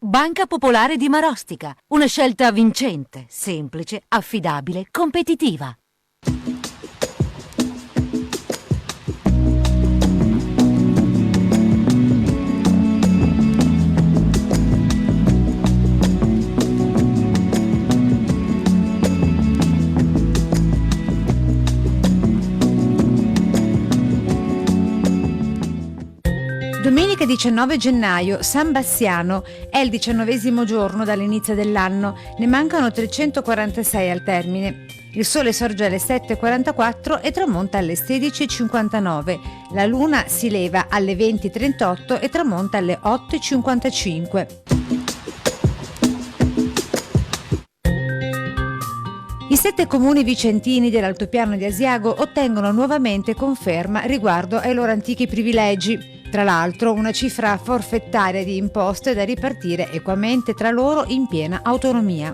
Banca Popolare di Marostica, una scelta vincente, semplice, affidabile, competitiva. Domenica 19 gennaio, San Bassiano, è il 19° giorno dall'inizio dell'anno, ne mancano 346 al termine. Il sole sorge alle 7:44 e tramonta alle 16:59. La luna si leva alle 20:38 e tramonta alle 8:55. I 7 comuni vicentini dell'Altopiano di Asiago ottengono nuovamente conferma riguardo ai loro antichi privilegi. Tra l'altro, una cifra forfettaria di imposte da ripartire equamente tra loro in piena autonomia.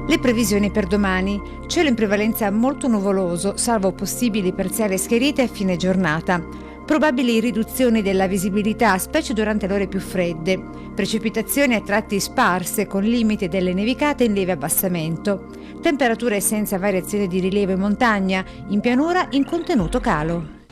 Le previsioni per domani. Cielo in prevalenza molto nuvoloso, salvo possibili parziali schiarite a fine giornata. Probabili riduzioni della visibilità, specie durante le ore più fredde. Precipitazioni a tratti sparse, con limite delle nevicate in lieve abbassamento. Temperature senza variazione di rilievo in montagna, in pianura in contenuto calo.